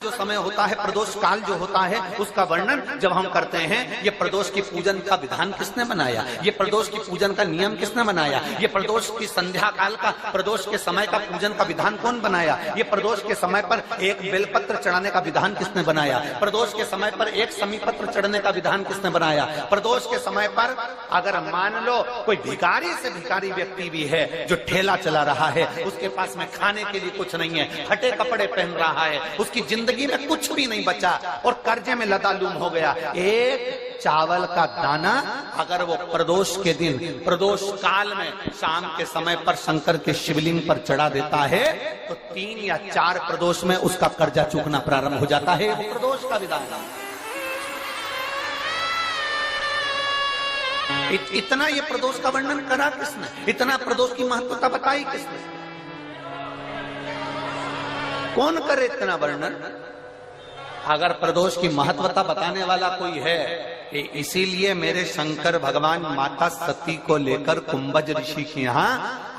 जो समय होता है, प्रदोष काल जो होता है, उसका वर्णन जब हम करते हैं, ये प्रदोष की पूजन का विधान किसने बनाया, ये प्रदोष की पूजन का नियम किसने बनाया, ये प्रदोष की संध्या काल का, प्रदोष के समय का पूजन का विधान कौन बनाया, ये प्रदोष के समय पर एक बेलपत्र चढ़ाने का विधान किसने बनाया, प्रदोष के समय पर एक समीपत्र चढ़ने का विधान किसने बनाया, प्रदोष के समय पर अगर मान लो कोई भिखारी से भिखारी व्यक्ति भी है जो ठेला चला रहा है, उसके पास में खाने के लिए कुछ नहीं है, फटे कपड़े पहन रहा है, उसकी जिंदगी में कुछ भी नहीं बचा और कर्जे में लदालूम हो गया, एक चावल का दाना अगर वो प्रदोष के दिन, प्रदोष काल में शाम के समय पर शंकर के शिवलिंग पर चढ़ा देता है तो 3 या 4 प्रदोष में उसका कर्जा चूकना प्रारंभ हो जाता है। वो प्रदोष का विधान है। इतना ये प्रदोष का वर्णन करा किसने, इतना प्रदोष की महत्वता बताई किसने, कौन करे इतना वर्णन? अगर प्रदोष की महत्वता बताने वाला कोई है, इसीलिए मेरे शंकर भगवान माता सती को लेकर कुंभज ऋषि के यहाँ,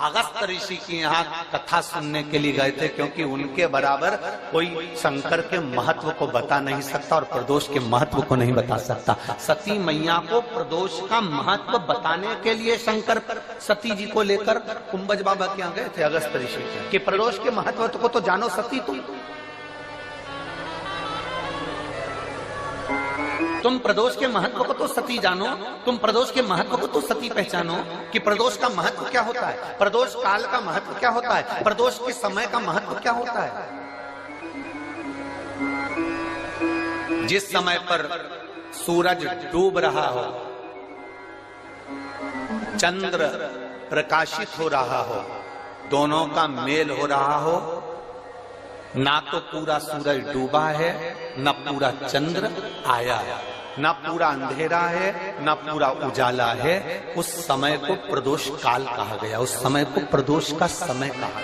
अगस्त ऋषि के यहाँ कथा सुनने के लिए गए थे, क्योंकि उनके बराबर कोई शंकर के महत्व को बता नहीं सकता और प्रदोष के महत्व को नहीं बता सकता। सती मैया को प्रदोष का महत्व बताने के लिए शंकर सती जी को लेकर कुंभज बाबा के यहाँ गए थे, अगस्त ऋषि के, कि प्रदोष के महत्व को तो जानो सती, तुम प्रदोष के महत्व को तो सती जानो, तुम प्रदोष के महत्व को तो सती पहचानो कि प्रदोष का महत्व क्या होता है, प्रदोष काल का महत्व क्या होता है, प्रदोष के समय का महत्व क्या होता है। जिस समय पर सूरज डूब रहा हो, चंद्र प्रकाशित हो रहा हो, दोनों का मेल हो रहा हो, ना तो पूरा सूरज डूबा है, ना पूरा चंद्र आया है, ना पूरा अंधेरा है, ना पूरा उजाला है, उस समय को प्रदोष काल कहा गया, उस समय को प्रदोष का समय कहा,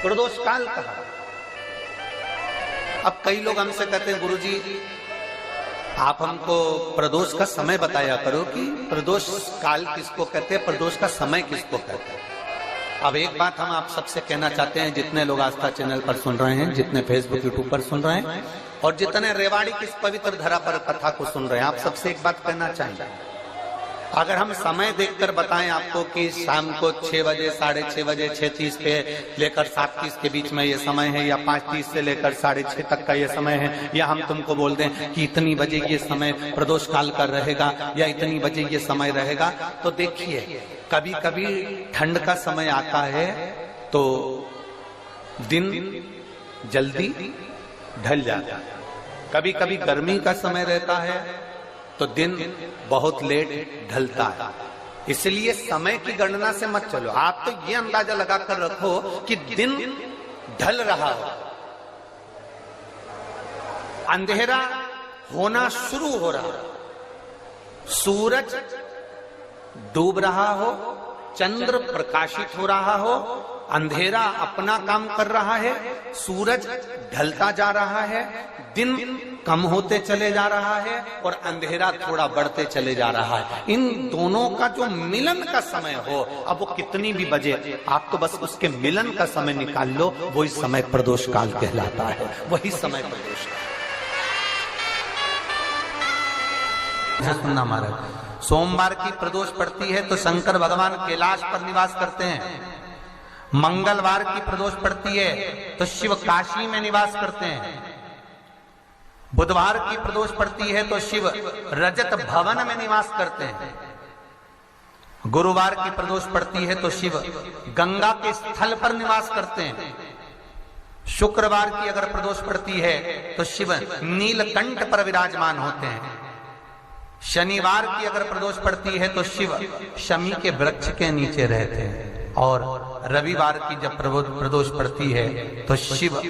प्रदोष काल कहा। अब कई लोग हमसे कहते हैं, गुरुजी आप हमको प्रदोष का समय बताया करो कि प्रदोष काल किसको कहते हैं, प्रदोष का समय किसको कहते हैं। अब एक बात हम आप सबसे कहना चाहते हैं, जितने लोग आस्था चैनल पर सुन रहे हैं, जितने फेसबुक यूट्यूब पर सुन रहे हैं और जितने रेवाड़ी की इस पवित्र धरा पर कथा को सुन रहे हैं, आप सबसे एक बात कहना चाहेंगे, अगर हम समय देखकर बताएं आपको कि शाम को 6 बजे, 6:30 बजे, 6:30 पे लेकर 7:30 के बीच में ये समय है, या 5:30 से लेकर 6:30 तक का ये समय है, या हम तुमको बोल दें कि इतनी बजे ये समय प्रदोष काल का रहेगा या इतनी बजे ये समय रहेगा, तो देखिए कभी कभी ठंड का समय आता है तो दिन जल्दी ढल जाता है, कभी कभी गर्मी का समय रहता है तो दिन बहुत लेट ढलता है। इसलिए समय की गणना से मत चलो, आप तो ये अंदाजा लगाकर रखो कि दिन ढल रहा हो, अंधेरा होना शुरू हो रहा हो, सूरज डूब रहा हो, चंद्र प्रकाशित हो रहा हो, अंधेरा अपना काम कर रहा है, सूरज ढलता जा रहा है, दिन कम होते चले जा रहा है और अंधेरा थोड़ा बढ़ते चले जा रहा है। इन दोनों का जो मिलन का समय हो, अब वो कितनी भी बजे, आप तो बस उसके मिलन का समय निकाल लो, वही समय प्रदोष काल कहलाता है, वही समय प्रदोष काल। सुनना महाराज, सोमवार की प्रदोष पड़ती है तो शंकर भगवान कैलाश पर निवास करते हैं, मंगलवार की प्रदोष पड़ती है तो शिव काशी में निवास करते हैं, बुधवार की प्रदोष पड़ती है तो शिव रजत भवन में निवास करते हैं, गुरुवार की प्रदोष पड़ती है तो शिव गंगा के स्थल पर निवास करते हैं, शुक्रवार की अगर प्रदोष पड़ती है तो शिव नीलकंठ पर विराजमान होते हैं, शनिवार की अगर प्रदोष पड़ती है तो शिव शमी के वृक्ष के नीचे रहते हैं, और रविवार की जब प्रदोष पड़ती है तो शिव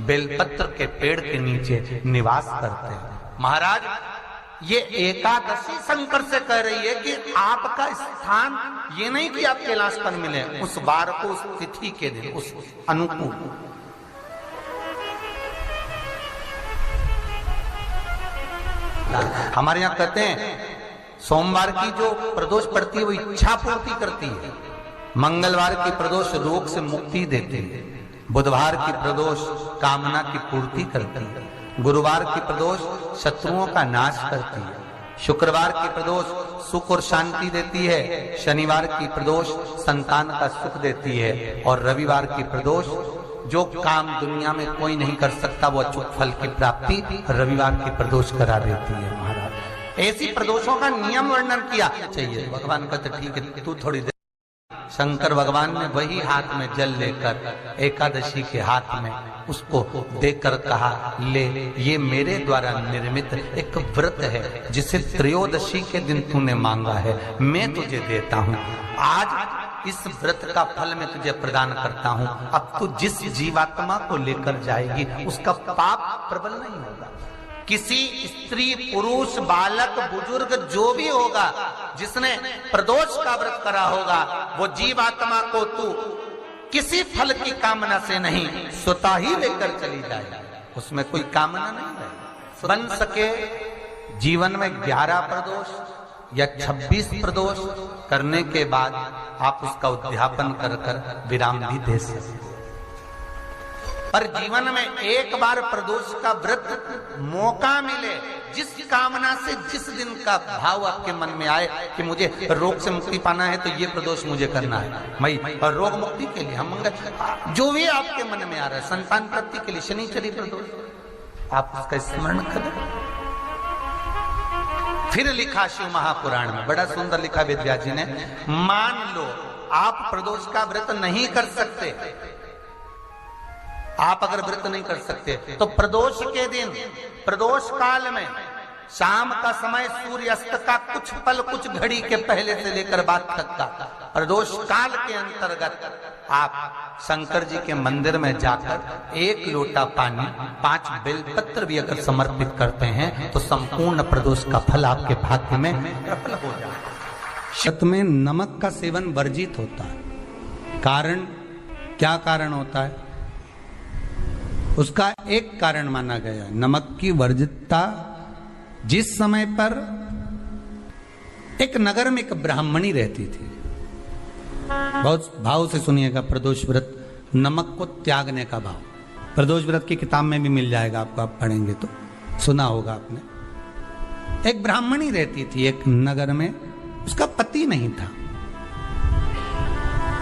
बेलपत्र के पेड़ के नीचे निवास करते हैं। महाराज, ये एकादशी शंकर से कह रही है कि आपका स्थान ये नहीं कि आप कैलाश पर मिले, उस वार को, उस तिथि के दिन, उस अनुकूल। हमारे यहाँ कहते हैं सोमवार की जो प्रदोष पड़ती है वो इच्छा पूर्ति करती है, मंगलवार की प्रदोष रोग से मुक्ति देती है, बुधवार की प्रदोष कामना की पूर्ति करती है, गुरुवार की प्रदोष शत्रुओं का नाश करती है, शुक्रवार की प्रदोष सुख और शांति देती है, शनिवार की प्रदोष संतान का सुख देती है, और रविवार की प्रदोष जो काम दुनिया में कोई नहीं कर सकता वो अचूक फल की प्राप्ति रविवार की प्रदोष करा देती है। महाराज ऐसी प्रदोषों का नियम वर्णन किया चाहिए। भगवान का तो ठीक है, तू थोड़ी देर। शंकर भगवान ने वही हाथ में जल लेकर एकादशी के हाथ में उसको देकर कहा, ले ये मेरे द्वारा निर्मित एक व्रत है जिसे त्रयोदशी के दिन तूने मांगा है, मैं तुझे देता हूँ। आज इस व्रत का फल मैं तुझे प्रदान करता हूँ। अब तू जिस जीवात्मा को लेकर जाएगी उसका पाप प्रबल नहीं होगा। किसी स्त्री पुरुष बालक बुजुर्ग जो भी होगा जिसने प्रदोष का व्रत करा होगा वो जीवात्मा को तू किसी फल की कामना से नहीं स्वतः ही लेकर चली जाए, उसमें कोई कामना नहीं है। बन सके जीवन में 11 प्रदोष या 26 प्रदोष करने के बाद आप उसका उद्यापन कर कर विराम भी दे सकते, पर जीवन में एक बार प्रदोष का व्रत मौका मिले, जिस कामना से जिस दिन का भाव आपके मन में आए कि मुझे रोग से मुक्ति पाना है तो ये प्रदोष मुझे करना है, मैं और रोग मुक्ति के लिए हम मंगल जो भी आपके मन में आ रहा है, संतान प्राप्ति के लिए शनिचरी प्रदोष आप उसका स्मरण करें। फिर लिखा शिव महापुराण में, बड़ा सुंदर लिखा वेदव्यास जी ने, मान लो आप प्रदोष का व्रत नहीं कर सकते, आप अगर व्रत नहीं कर सकते तो प्रदोष के दिन प्रदोष काल में शाम का समय सूर्यास्त का कुछ पल कुछ घड़ी के पहले से लेकर बाद तक का प्रदोष काल के अंतर्गत आप शंकर जी के मंदिर में जाकर 1 लोटा पानी 5 बेलपत्र भी अगर समर्पित करते हैं तो संपूर्ण प्रदोष का फल आपके भाग्य में प्रबल हो जाए। शत में नमक का सेवन वर्जित होता है। कारण क्या कारण होता है? उसका एक कारण माना गया नमक की वर्जितता। जिस समय पर एक नगर में एक ब्राह्मणी रहती थी, बहुत भाव से सुनिएगा, प्रदोष व्रत नमक को त्यागने का भाव प्रदोष व्रत की किताब में भी मिल जाएगा आपको, आप पढ़ेंगे तो सुना होगा आपने। एक ब्राह्मणी रहती थी एक नगर में, उसका पति नहीं था,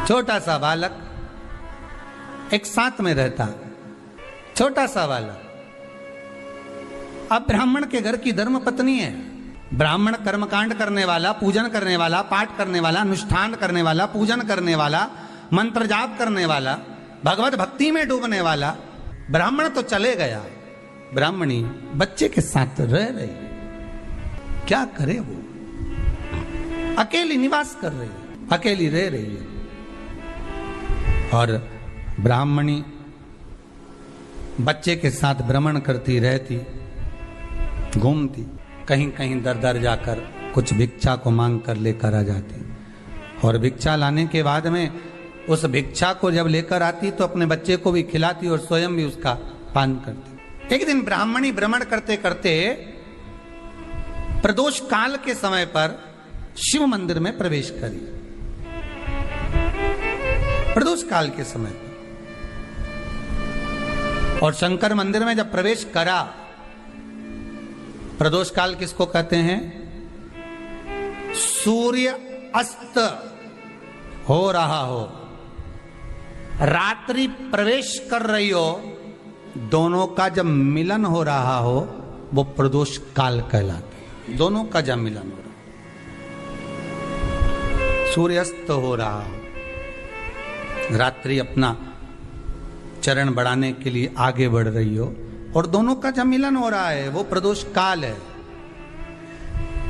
छोटा सा बालक एक साथ में रहता, छोटा सा बालक। अब ब्राह्मण के घर की धर्म पत्नी है, ब्राह्मण कर्मकांड करने वाला, पूजन करने वाला, पाठ करने वाला, अनुष्ठान करने वाला, पूजन करने वाला, मंत्र जाप करने वाला, भगवत भक्ति में डूबने वाला। ब्राह्मण तो चले गया, ब्राह्मणी बच्चे के साथ रह रही, क्या करे वो? अकेली निवास कर रही है, अकेली रह रही है, और ब्राह्मणी बच्चे के साथ भ्रमण करती रहती, घूमती, कहीं कहीं दर दर जाकर कुछ भिक्षा को मांग कर लेकर आ जाती, और भिक्षा लाने के बाद में उस भिक्षा को जब लेकर आती तो अपने बच्चे को भी खिलाती और स्वयं भी उसका पान करती। एक दिन ब्राह्मणी भ्रमण करते करते प्रदोष काल के समय पर शिव मंदिर में प्रवेश करी। प्रदोष काल के समय पर और शंकर मंदिर में जब प्रवेश करा, प्रदोष काल किसको कहते हैं? सूर्य अस्त हो रहा हो, रात्रि प्रवेश कर रही हो, दोनों का जब मिलन हो रहा हो वो प्रदोष काल कहलाता। दोनों का जब मिलन हो रहा, सूर्यास्त हो रहा हो, रात्रि अपना चरण बढ़ाने के लिए आगे बढ़ रही हो और दोनों का जब मिलन हो रहा है, वो प्रदोष काल है,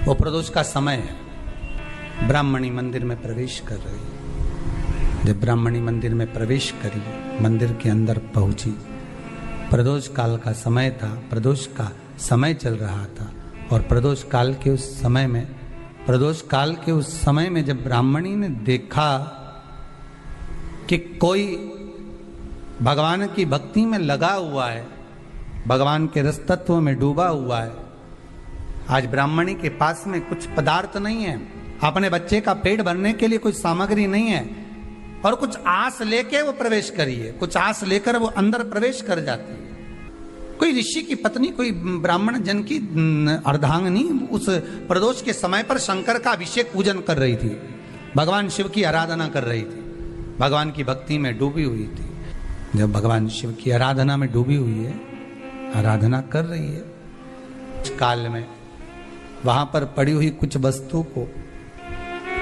वो प्रदोष का समय है। ब्राह्मणी मंदिर में प्रवेश कर रही है। जब ब्राह्मणी मंदिर में प्रवेश करी, मंदिर के अंदर पहुंची, प्रदोष काल का समय था, प्रदोष का समय चल रहा था, और प्रदोष काल के उस समय में, प्रदोष काल के उस समय में जब ब्राह्मणी ने देखा कि कोई भगवान की भक्ति में लगा हुआ है, भगवान के रस तत्व में डूबा हुआ है, आज ब्राह्मणी के पास में कुछ पदार्थ नहीं है, अपने बच्चे का पेट भरने के लिए कोई सामग्री नहीं है, और कुछ आस लेके वो प्रवेश करिए, कुछ आस लेकर वो अंदर प्रवेश कर जाती है। कोई ऋषि की पत्नी, कोई ब्राह्मण जन की अर्धांगिनी उस प्रदोष के समय पर शंकर का अभिषेक पूजन कर रही थी, भगवान शिव की आराधना कर रही थी, भगवान की भक्ति में डूबी हुई थी। जब भगवान शिव की आराधना में डूबी हुई है, आराधना कर रही है, उस काल में वहां पर पड़ी हुई कुछ वस्तु को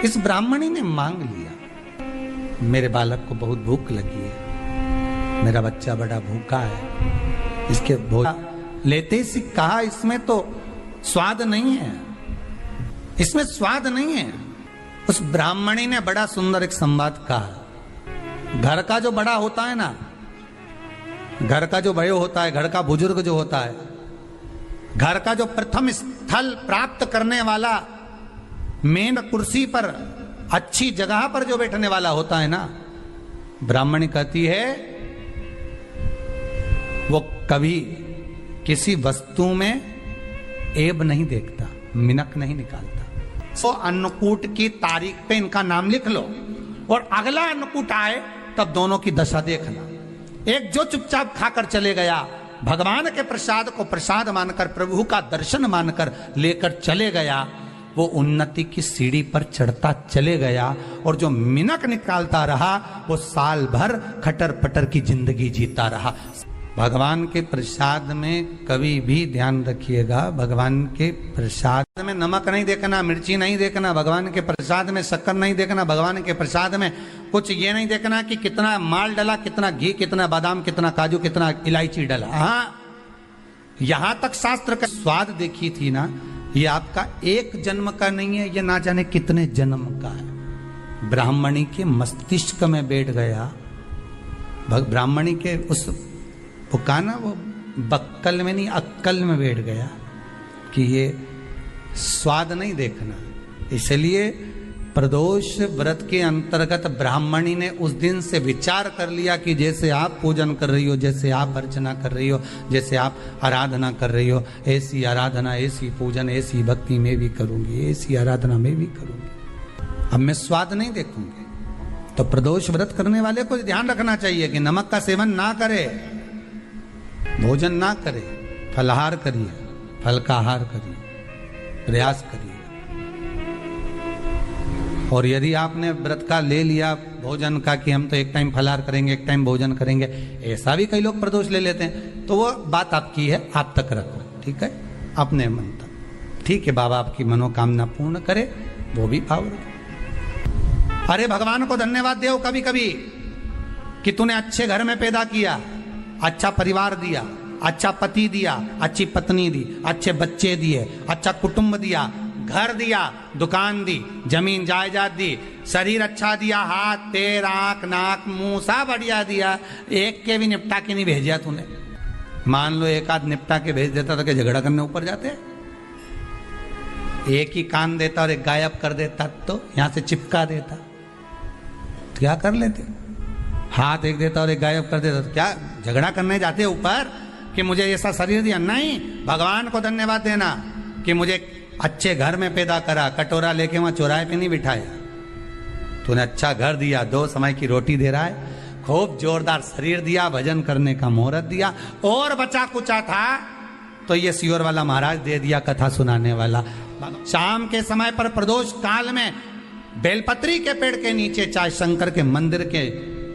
इस ब्राह्मणी ने मांग लिया। मेरे बालक को बहुत भूख लगी है, मेरा बच्चा बड़ा भूखा है, इसके भोजन लेते ही कहा इसमें तो स्वाद नहीं है, इसमें स्वाद नहीं है। उस ब्राह्मणी ने बड़ा सुंदर एक संवाद कहा। घर का जो बड़ा होता है ना, घर का जो भयो होता है, घर का बुजुर्ग जो होता है, घर का जो प्रथम स्थल प्राप्त करने वाला, मेन कुर्सी पर अच्छी जगह पर जो बैठने वाला होता है ना, ब्राह्मणी कहती है वो कभी किसी वस्तु में ऐब नहीं देखता, मिनक नहीं निकालता। तो अन्नकूट की तारीख पे इनका नाम लिख लो और अगला अन्नकूट आए तब दोनों की दशा देखना। एक जो चुपचाप खाकर चले गया, भगवान के प्रसाद को प्रसाद मानकर, प्रभु का दर्शन मानकर लेकर चले गया, वो उन्नति की सीढ़ी पर चढ़ता चले गया, और जो मिनक निकालता रहा वो साल भर खटर पटर की जिंदगी जीता रहा। भगवान के प्रसाद में कभी भी ध्यान रखिएगा, भगवान के प्रसाद में नमक नहीं देखना, मिर्ची नहीं देखना, भगवान के प्रसाद में शक्कर नहीं देखना, भगवान के प्रसाद में कुछ ये नहीं देखना कि कितना माल डला, कितना घी, कितना बादाम, कितना काजू, कितना इलायची डला। हाँ, यहां तक शास्त्र का स्वाद देखी थी ना, ये आपका एक जन्म का नहीं है, ये ना जाने कितने जन्म का है। ब्राह्मणी के मस्तिष्क में बैठ गया, ब्राह्मणी के उस वो कहा ना, वो बक्कल में नहीं अक्कल में बैठ गया कि ये स्वाद नहीं देखना। इसलिए प्रदोष व्रत के अंतर्गत ब्राह्मणी ने उस दिन से विचार कर लिया कि जैसे आप पूजन कर रही हो, जैसे आप अर्चना कर रही हो, जैसे आप आराधना कर रही हो, ऐसी आराधना, ऐसी पूजन, ऐसी भक्ति में भी करूंगी, ऐसी आराधना में भी करूंगी। अब मैं स्वाद नहीं देखूंगी। तो प्रदोष व्रत करने वाले को ध्यान रखना चाहिए कि नमक का सेवन ना करे, भोजन ना करे, फलाहार करिए, फल का आहार करिए, प्रयास करिए। और यदि आपने व्रत का ले लिया भोजन का कि हम तो एक टाइम फलाहार करेंगे, एक टाइम भोजन करेंगे, ऐसा भी कई लोग प्रदोष ले लेते हैं, तो वो बात आपकी है, आप तक रखो, ठीक है, अपने मन तक। ठीक है, बाबा आपकी मनोकामना पूर्ण करे, वो भी भाव रखे। अरे भगवान को धन्यवाद दो कभी कभी कि तूने अच्छे घर में पैदा किया, अच्छा परिवार दिया, अच्छा पति दिया, अच्छी पत्नी दी, अच्छे बच्चे दिए, अच्छा कुटुंब दिया, घर दिया, दुकान दी, जमीन जायदाद दी, शरीर अच्छा दिया, हाथ पैर आंख नाक मुंह सब बढ़िया दिया, एक के भी निपटा के नहीं भेजा तूने। मान लो एक आध निपटा के भेज देता तो क्या झगड़ा करने ऊपर जाते? एक ही कान देता और एक गायब कर देता तो यहां से चिपका देता, तो क्या कर लेते? हाथ एक देता और एक गायब कर देता तो क्या झगड़ा करने जाते ऊपर कि मुझे ऐसा शरीर दिया? नहीं, भगवान को धन्यवाद देना कि मुझे अच्छे घर में पैदा करा, कटोरा लेके वहां चौराहे पे नहीं बिठाया, तूने अच्छा घर दिया, 2 समय की रोटी दे रहा है, खूब जोरदार शरीर दिया, भजन करने का मुहूर्त दिया, और बचा कुचा था तो ये सियोर वाला महाराज दे दिया, कथा सुनाने वाला। शाम के समय पर प्रदोष काल में बेलपत्री के पेड़ के नीचे, चाहे शंकर के मंदिर के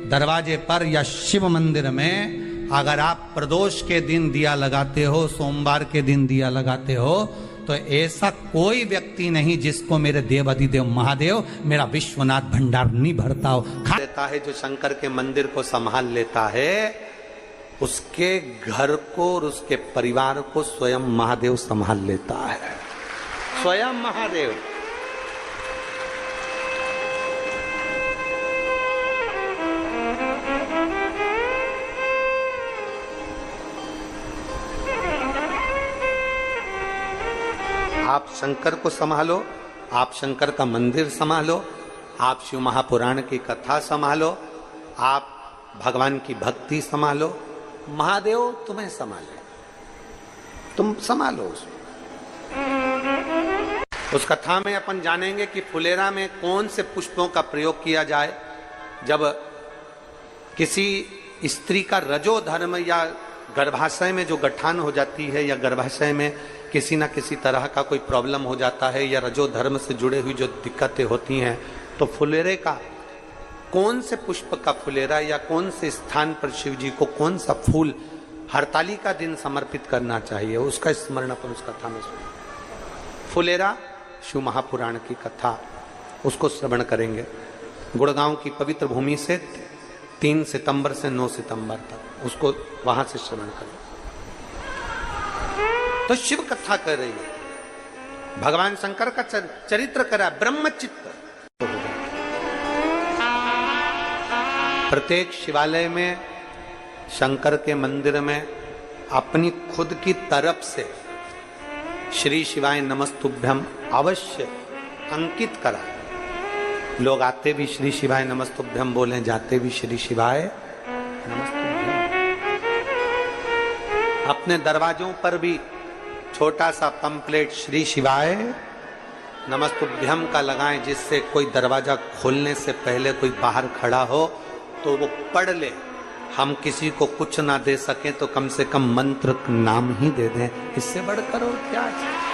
दरवाजे पर या शिव मंदिर में, अगर आप प्रदोष के दिन दिया लगाते हो, सोमवार के दिन दिया लगाते हो, तो ऐसा कोई व्यक्ति नहीं जिसको मेरे देव अधिदेव महादेव, मेरा विश्वनाथ भंडार नहीं भरता हो। खा देता है जो शंकर के मंदिर को संभाल लेता है, उसके घर को और उसके परिवार को स्वयं महादेव संभाल लेता है, स्वयं महादेव। आप शंकर को संभालो, आप शंकर का मंदिर संभालो, आप शिव महापुराण की कथा संभालो, आप भगवान की भक्ति संभालो, महादेव तुम्हें संभाले, तुम संभालो उसको। उस कथा में अपन जानेंगे कि फुलेरा में कौन से पुष्पों का प्रयोग किया जाए, जब किसी स्त्री का रजो धर्म या गर्भाशय में जो गठान हो जाती है या गर्भाशय में किसी ना किसी तरह का कोई प्रॉब्लम हो जाता है या रजो धर्म से जुड़े हुई जो दिक्कतें होती हैं, तो फुलेरे का कौन से पुष्प का फुलेरा या कौन से स्थान पर शिव जी को कौन सा फूल हरताली का दिन समर्पित करना चाहिए, उसका स्मरण अपन उस कथा में सुने। फुलेरा शिव महापुराण की कथा, उसको श्रवण करेंगे गुड़गांव की पवित्र भूमि से 3 सितंबर से 9 सितंबर तक, उसको वहां से श्रवण करें। तो शिव कथा कर रही है, भगवान शंकर का चरित्र करा, ब्रह्मचित्त। प्रत्येक शिवालय में, शंकर के मंदिर में अपनी खुद की तरफ से श्री शिवाय नमस्तुभ्यम अवश्य अंकित करा। लोग आते भी श्री शिवाय नमस्तुभ्यम बोले, जाते भी श्री शिवाय नमस्तुभ्यम। अपने दरवाजों पर भी छोटा सा पंपलेट श्री शिवाय नमस्तुभ्यम का लगाएं, जिससे कोई दरवाजा खोलने से पहले कोई बाहर खड़ा हो तो वो पढ़ ले। हम किसी को कुछ ना दे सके तो कम से कम मंत्र नाम ही दे दें, इससे बढ़कर और क्या है।